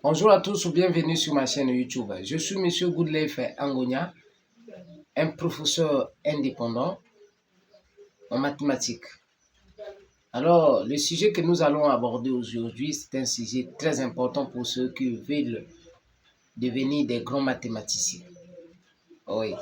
Bonjour à tous ou bienvenue sur ma chaîne YouTube. Je suis Monsieur Goodlife Angonia, un professeur indépendant en mathématiques. Alors, le sujet que nous allons aborder aujourd'hui, c'est un sujet très important pour ceux qui veulent devenir des grands mathématiciens. Oui.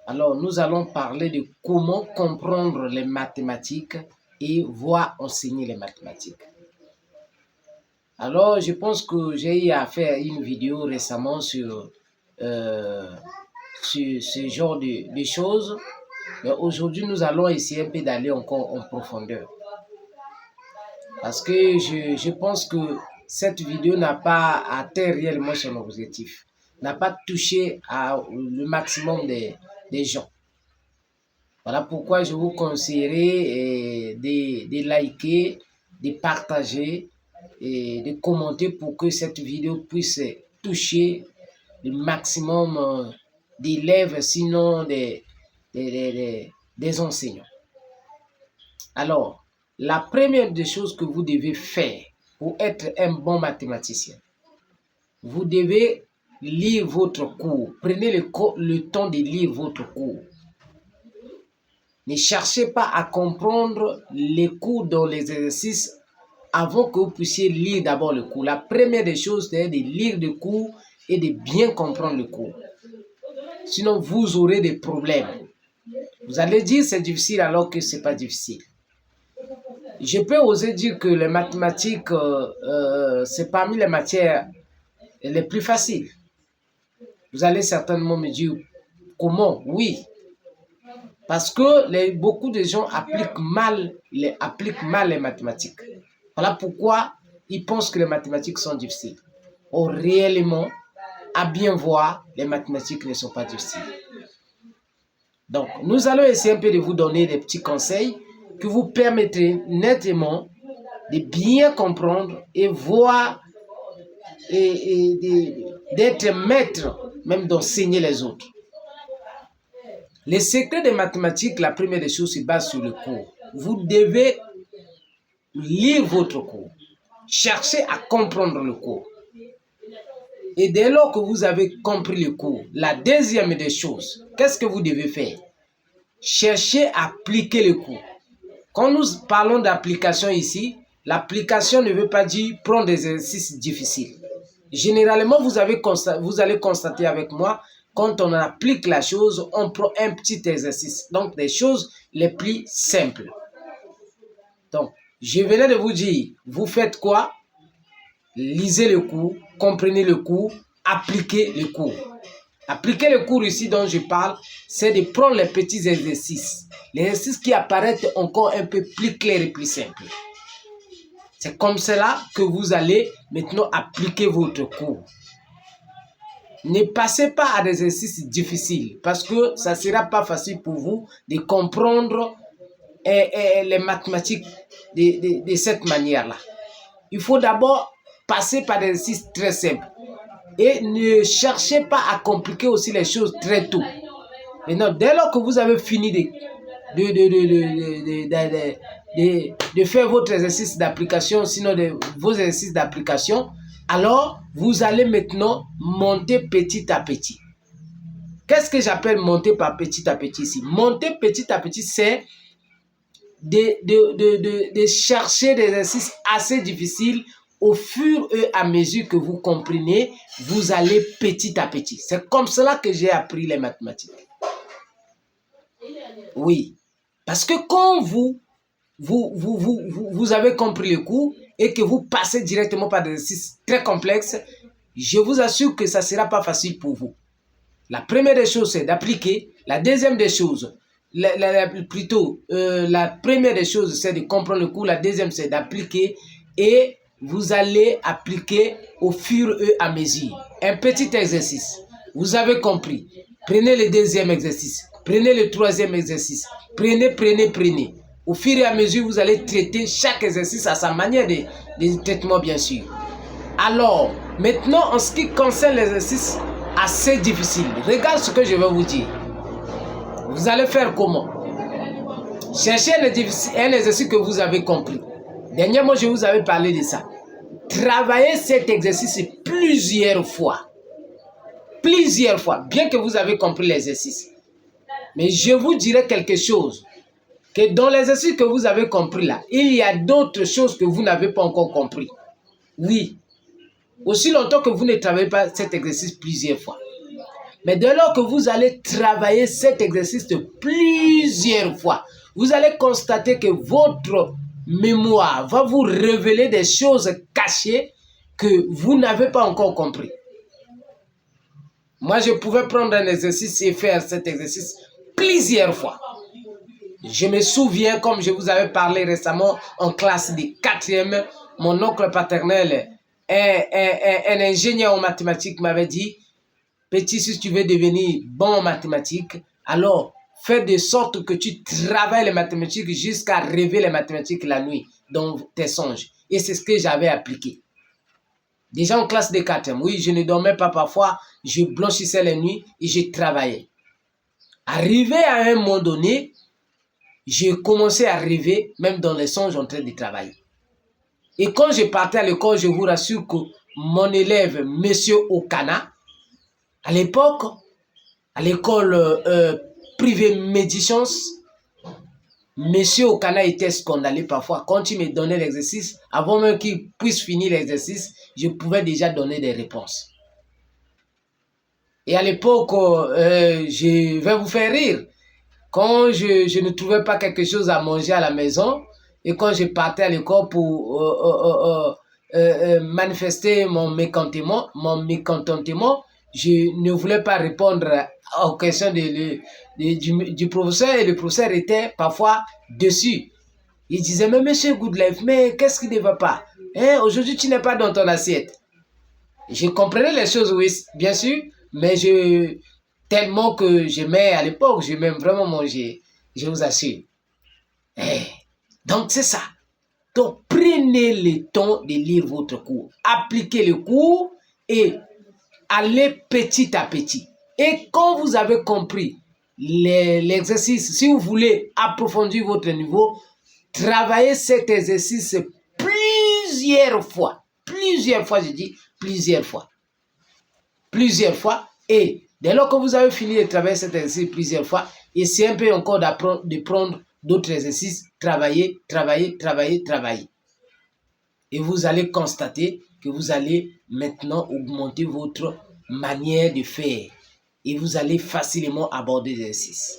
Alors, nous allons parler de comment comprendre les mathématiques et voir enseigner les mathématiques. Alors, je pense que j'ai eu à faire une vidéo récemment sur ce genre de choses. Mais aujourd'hui, nous allons essayer un peu d'aller encore en profondeur. Parce que je pense que cette vidéo n'a pas atteint réellement son objectif. N'a pas touché le maximum des gens. Voilà pourquoi je vous conseillerais de liker, de partager et de commenter pour que cette vidéo puisse toucher le maximum d'élèves, sinon des enseignants. Alors, la première des choses que vous devez faire pour être un bon mathématicien, vous devez lire votre cours. Prenez le temps de lire votre cours. Ne cherchez pas à comprendre les cours dans les exercices avant que vous puissiez lire d'abord le cours. La première des choses, c'est de lire le cours et de bien comprendre le cours. Sinon, vous aurez des problèmes. Vous allez dire c'est difficile alors que ce n'est pas difficile. Je peux oser dire que les mathématiques, c'est parmi les matières les plus faciles. Vous allez certainement me dire comment? Oui. Parce que beaucoup de gens appliquent mal les mathématiques. Voilà pourquoi ils pensent que les mathématiques sont difficiles. Or, réellement, à bien voir, les mathématiques ne sont pas difficiles. Donc, nous allons essayer un peu de vous donner des petits conseils qui vous permettront nettement de bien comprendre et voir et d'être maître, même d'enseigner les autres. Les secrets des mathématiques, la première des choses, se base sur le cours. Vous devez lire votre cours. Cherchez à comprendre le cours. Et dès lors que vous avez compris le cours, la deuxième des choses, qu'est-ce que vous devez faire? Cherchez à appliquer le cours. Quand nous parlons d'application ici, l'application ne veut pas dire prendre des exercices difficiles. Généralement, vous allez constater avec moi, quand on applique la chose, on prend un petit exercice. Donc, des choses les plus simples. Donc, je venais de vous dire, vous faites quoi? Lisez le cours, comprenez le cours, appliquez le cours. Appliquer le cours ici dont je parle, c'est de prendre les petits exercices. Les exercices qui apparaissent encore un peu plus clairs et plus simples. C'est comme cela que vous allez maintenant appliquer votre cours. Ne passez pas à des exercices difficiles parce que ça ne sera pas facile pour vous de comprendre les mathématiques de cette manière-là. Il faut d'abord passer par des exercices très simples. Et ne cherchez pas à compliquer aussi les choses très tôt. Maintenant, dès lors que vous avez fini de faire votre exercice d'application, sinon vos exercices d'application, alors vous allez maintenant monter petit à petit. Qu'est-ce que j'appelle monter par petit à petit ici? Monter petit à petit, c'est de chercher des exercices assez difficiles. Au fur et à mesure que vous comprenez, vous allez petit à petit. C'est comme cela que j'ai appris les mathématiques. Oui, parce que quand vous avez compris le cours et que vous passez directement par des exercices très complexes, je vous assure que ça ne sera pas facile pour vous. La première des choses, c'est d'appliquer. La deuxième des choses, la première des choses, c'est de comprendre le cours. La deuxième, c'est d'appliquer et vous allez appliquer au fur et à mesure. Un petit exercice. Vous avez compris. Prenez le deuxième exercice. Prenez le troisième exercice. Prenez. Au fur et à mesure, vous allez traiter chaque exercice à sa manière de traitement, bien sûr. Alors, maintenant, en ce qui concerne l'exercice assez difficile, regarde ce que je vais vous dire. Vous allez faire comment? Cherchez un exercice que vous avez compris. Dernièrement, je vous avais parlé de ça. travailler cet exercice plusieurs fois. Plusieurs fois, bien que vous avez compris l'exercice. Mais je vous dirai quelque chose, que dans l'exercice que vous avez compris là, il y a d'autres choses que vous n'avez pas encore compris. Oui, aussi longtemps que vous ne travaillez pas cet exercice plusieurs fois. Mais dès lors que vous allez travailler cet exercice de plusieurs fois, vous allez constater que votre mémoire va vous révéler des choses cachées que vous n'avez pas encore compris. Moi, je pouvais prendre un exercice et faire cet exercice plusieurs fois. Je me souviens, comme je vous avais parlé récemment en classe de 4e, mon oncle paternel, un ingénieur en mathématiques, m'avait dit, petit, si tu veux devenir bon en mathématiques, alors fais de sorte que tu travailles les mathématiques jusqu'à rêver les mathématiques la nuit dans tes songes. Et c'est ce que j'avais appliqué. Déjà en classe de 4e, oui, je ne dormais pas parfois, je blanchissais les nuits et je travaillais. Arrivé à un moment donné, j'ai commencé à rêver, même dans les songes, en train de travailler. Et quand je partais à l'école, je vous rassure que mon élève, Monsieur Okana, à l'époque, à l'école privée Médichance, Monsieur Okana était scandalé parfois. Quand il me donnait l'exercice, avant même qu'il puisse finir l'exercice, je pouvais déjà donner des réponses. Et à l'époque, je vais vous faire rire. Quand je ne trouvais pas quelque chose à manger à la maison, et quand je partais à l'école pour manifester mon mécontentement, je ne voulais pas répondre aux questions du professeur, et le professeur était parfois dessus. Il disait, mais monsieur Goodlife, mais qu'est-ce qui ne va pas? Hein, aujourd'hui, tu n'es pas dans ton assiette. Je comprenais les choses, oui, bien sûr, mais tellement que j'aimais à l'époque, j'aimais vraiment manger, je vous assure. Donc, c'est ça. Donc, prenez le temps de lire votre cours. Appliquez le cours et allez petit à petit. Et quand vous avez compris l'exercice, si vous voulez approfondir votre niveau, travaillez cet exercice plusieurs fois. Plusieurs fois, je dis plusieurs fois. Plusieurs fois. Et dès lors que vous avez fini de travailler cet exercice plusieurs fois, essayez un peu encore de prendre d'autres exercices, travailler. Et vous allez constater que vous allez maintenant augmenter votre manière de faire. Et vous allez facilement aborder l'exercice.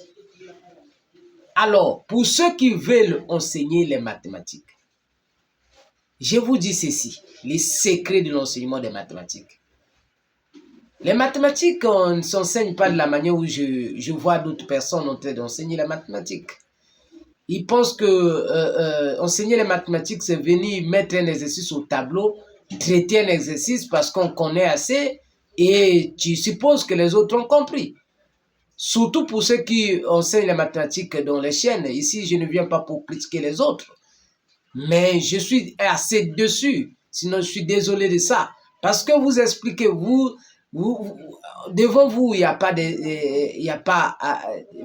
Alors, pour ceux qui veulent enseigner les mathématiques, je vous dis ceci, les secrets de l'enseignement des mathématiques. Les mathématiques, on ne s'enseigne pas de la manière où je vois d'autres personnes en train d'enseigner les mathématiques. Ils pensent que enseigner les mathématiques, c'est venir mettre un exercice au tableau, traiter un exercice parce qu'on connaît assez et tu supposes que les autres ont compris. Surtout pour ceux qui enseignent les mathématiques dans les chaînes. Ici, je ne viens pas pour critiquer les autres. Mais je suis assez dessus. Sinon, je suis désolé de ça. Parce que vous expliquez, devant vous, il y a pas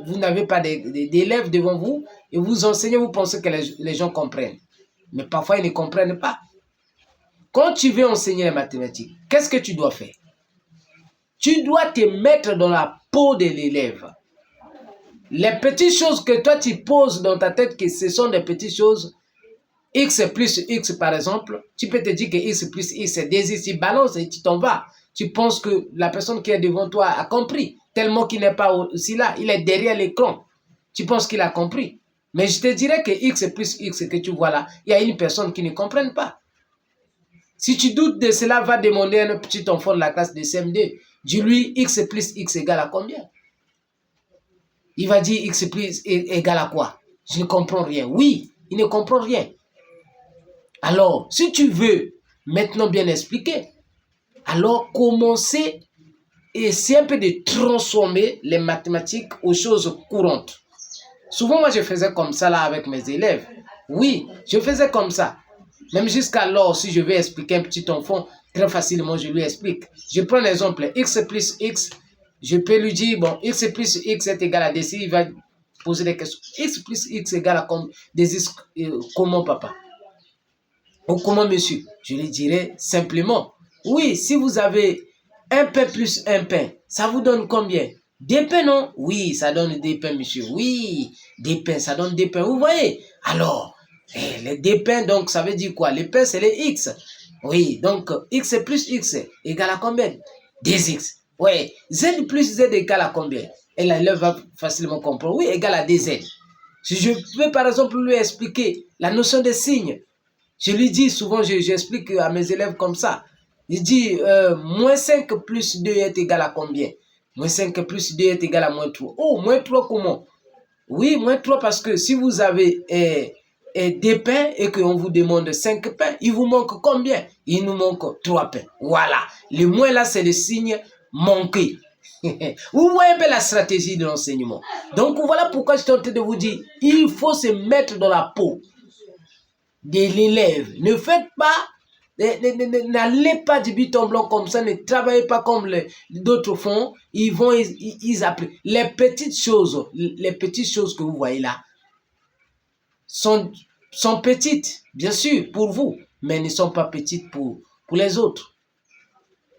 vous n'avez pas d'élèves devant vous et vous enseignez, vous pensez que les gens comprennent. Mais parfois, ils ne comprennent pas. Quand tu veux enseigner les mathématiques, qu'est-ce que tu dois faire? Tu dois te mettre dans la peau de l'élève. Les petites choses que toi, tu poses dans ta tête, que ce sont des petites choses, x plus x par exemple, tu peux te dire que x plus x c'est 2x, tu balances et tu t'en vas. Tu penses que la personne qui est devant toi a compris, tellement qu'il n'est pas aussi là, il est derrière l'écran. Tu penses qu'il a compris. Mais je te dirais que x plus x que tu vois là, il y a une personne qui ne comprenne pas. Si tu doutes de cela, va demander à un petit enfant de la classe de CM2, dis-lui x plus x égale à combien? Il va dire x plus égale à quoi? Je ne comprends rien. Oui, il ne comprend rien. Alors, si tu veux maintenant bien expliquer, alors commencez et essayer un peu de transformer les mathématiques aux choses courantes. Souvent, moi, je faisais comme ça là avec mes élèves. Oui, je faisais comme ça. Même jusqu'alors, si je vais expliquer à un petit enfant, très facilement, je lui explique. Je prends l'exemple, x plus x, je peux lui dire, bon, x plus x est égal à d. Il va poser des questions. X plus x égale à comment, papa? Ou comment, monsieur? Je lui dirais simplement, oui, si vous avez un pain plus un pain, ça vous donne combien? Des pains, non? Oui, ça donne des pains, monsieur. Oui, des pains, ça donne des pains. Vous voyez? Alors, les des pains, donc, ça veut dire quoi? Les pains, c'est les X. Oui, donc, X plus X égale à combien? Des X. Oui, Z plus Z égale à combien? Et là, elle va facilement comprendre. Oui, égale à des Z. Si je peux, par exemple, lui expliquer la notion des signes, je lui dis souvent, j'explique à mes élèves comme ça. Je dis, moins 5 plus 2 est égal à combien? Moins 5 plus 2 est égal à moins 3. Oh, moins 3 comment? Oui, moins 3 parce que si vous avez des pains et qu'on vous demande 5 pains, il vous manque combien? Il nous manque 3 pains. Voilà. Le moins là, c'est le signe manqué. Vous voyez un peu la stratégie de l'enseignement. Donc voilà pourquoi je suis en train de vous dire, il faut se mettre dans la peau de l'élève. Ne faites pas, n'allez pas du but en blanc comme ça, ne travaillez pas comme d'autres font. Ils apprennent. Les petites choses que vous voyez là sont petites, bien sûr, pour vous, mais ne sont pas petites pour les autres.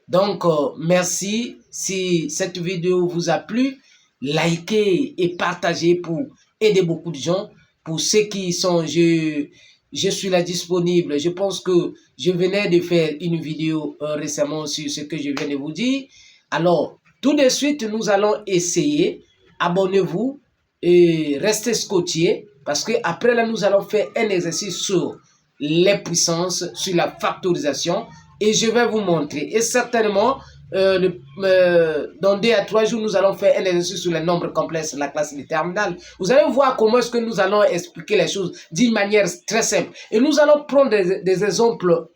Donc, merci. Si cette vidéo vous a plu, likez et partagez pour aider beaucoup de gens. Pour ceux qui sont, je suis là disponible. Je pense que je venais de faire une vidéo récemment sur ce que je viens de vous dire. Alors, tout de suite, nous allons essayer. Abonnez-vous et restez scotchés parce que après là, nous allons faire un exercice sur les puissances, sur la factorisation. Et je vais vous montrer. Et certainement, dans 2 à 3 jours, nous allons faire un exercice sur les nombres complexes de la classe de terminale. Vous allez voir comment est-ce que nous allons expliquer les choses d'une manière très simple. Et nous allons prendre des exemples,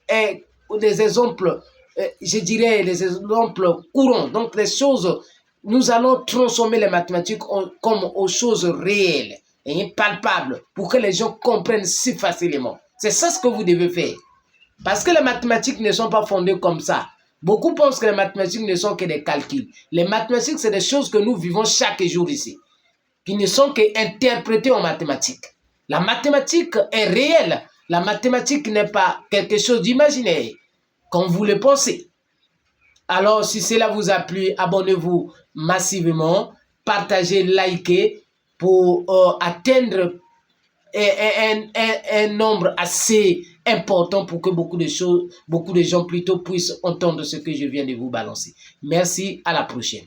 je dirais, des exemples courants. Donc, les choses, nous allons transformer les mathématiques comme aux choses réelles et palpables pour que les gens comprennent si facilement. C'est ça ce que vous devez faire. Parce que les mathématiques ne sont pas fondées comme ça. Beaucoup pensent que les mathématiques ne sont que des calculs. Les mathématiques, c'est des choses que nous vivons chaque jour ici, qui ne sont qu'interprétées en mathématiques. La mathématique est réelle. La mathématique n'est pas quelque chose d'imaginaire, comme vous le pensez. Alors, si cela vous a plu, abonnez-vous massivement, partagez, likez pour atteindre un nombre assez important pour que beaucoup de gens plutôt puissent entendre ce que je viens de vous balancer. Merci, à la prochaine.